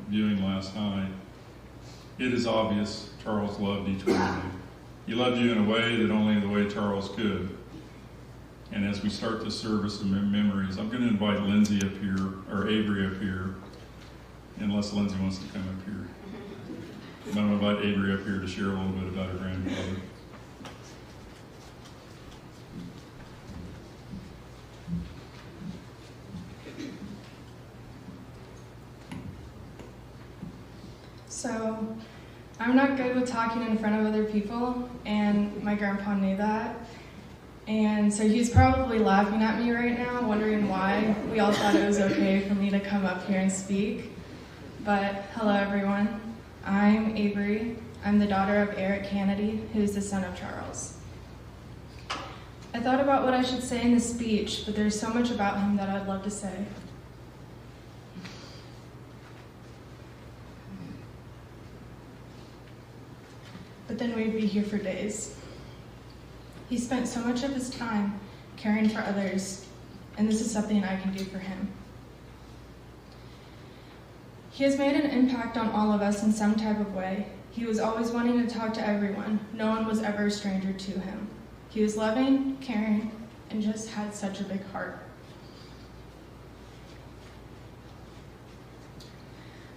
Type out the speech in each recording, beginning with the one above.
viewing last night, it is obvious Charles loved each one of you. He loved you in a way that only the way Charles could. And as we start this service of memories, I'm going to invite Lindsay up here, or Avery up here, unless Lindsay wants to come up here. I'm going to invite Avery up here to share a little bit about her grandfather. So, I'm not good with talking in front of other people, and my grandpa knew that. And so he's probably laughing at me right now, wondering why we all thought it was okay for me to come up here and speak. But hello everyone, I'm Avery. I'm the daughter of Eric Kennedy, who's the son of Charles. I thought about what I should say in this speech, but there's so much about him that I'd love to say. But then we'd be here for days. He spent so much of his time caring for others, and this is something I can do for him. He has made an impact on all of us in some type of way. He was always wanting to talk to everyone. No one was ever a stranger to him. He was loving, caring, and just had such a big heart.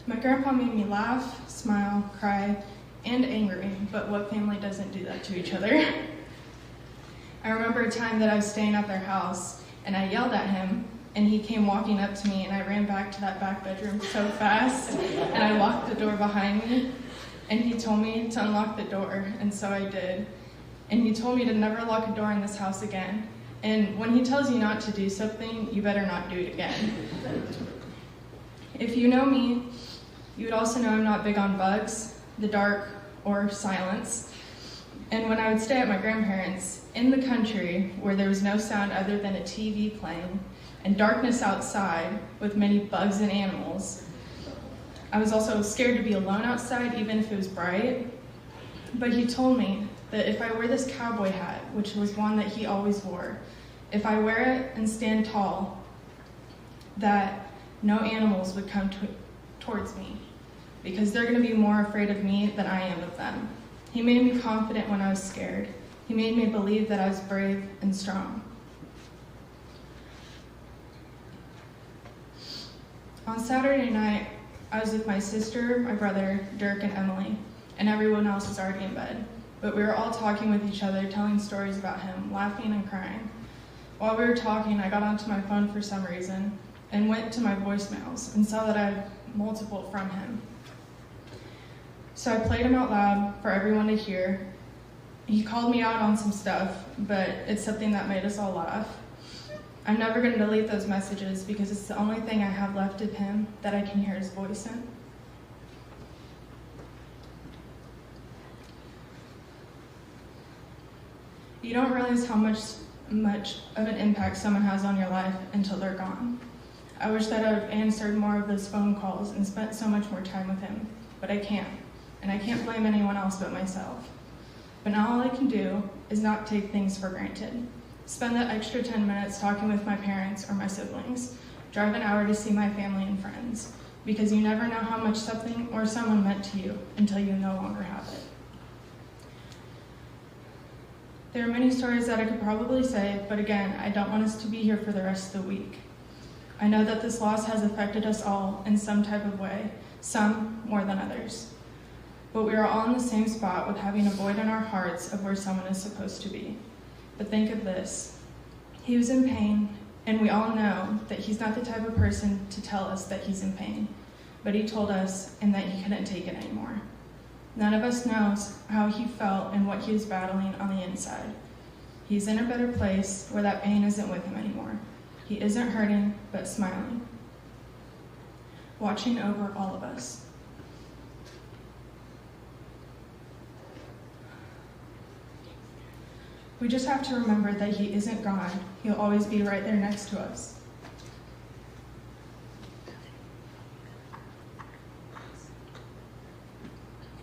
My grandpa made me laugh, smile, cry, and angry, but what family doesn't do that to each other? I remember a time that I was staying at their house, and I yelled at him, and he came walking up to me, and I ran back to that back bedroom so fast, and I locked the door behind me, and he told me to unlock the door, and so I did. And he told me to never lock a door in this house again, and when he tells you not to do something, you better not do it again. If you know me, you would also know I'm not big on bugs, the dark, or silence. And when I would stay at my grandparents' in the country where there was no sound other than a TV playing and darkness outside with many bugs and animals, I was also scared to be alone outside even if it was bright. But he told me that if I wear this cowboy hat, which was one that he always wore, if I wear it and stand tall, that no animals would come towards me, because they're going to be more afraid of me than I am of them. He made me confident when I was scared. He made me believe that I was brave and strong. On Saturday night, I was with my sister, my brother, Dirk, and Emily, and everyone else was already in bed. But we were all talking with each other, telling stories about him, laughing and crying. While we were talking, I got onto my phone for some reason and went to my voicemails and saw that I had multiple from him. So I played him out loud for everyone to hear. He called me out on some stuff, but it's something that made us all laugh. I'm never going to delete those messages because it's the only thing I have left of him that I can hear his voice in. You don't realize how much of an impact someone has on your life until they're gone. I wish that I would have answered more of those phone calls and spent so much more time with him, but I can't. And I can't blame anyone else but myself. But now all I can do is not take things for granted. Spend that extra 10 minutes talking with my parents or my siblings. Drive an hour to see my family and friends. Because you never know how much something or someone meant to you until you no longer have it. There are many stories that I could probably say, but again, I don't want us to be here for the rest of the week. I know that this loss has affected us all in some type of way, some more than others. But we are all in the same spot with having a void in our hearts of where someone is supposed to be. But think of this. He was in pain, and we all know that he's not the type of person to tell us that he's in pain. But he told us and that he couldn't take it anymore. None of us knows how he felt and what he was battling on the inside. He's in a better place where that pain isn't with him anymore. He isn't hurting, but smiling. Watching over all of us. We just have to remember that he isn't gone. He'll always be right there next to us.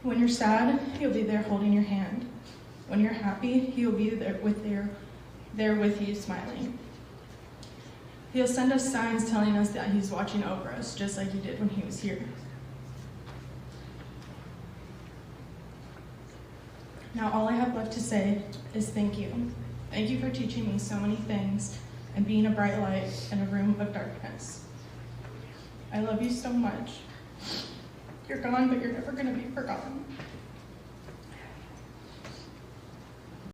When you're sad, he'll be there holding your hand. When you're happy, he'll be there with you, smiling. He'll send us signs telling us that he's watching over us, just like he did when he was here. Now all I have left to say is thank you. Thank you for teaching me so many things and being a bright light in a room of darkness. I love you so much. You're gone, but you're never going to be forgotten.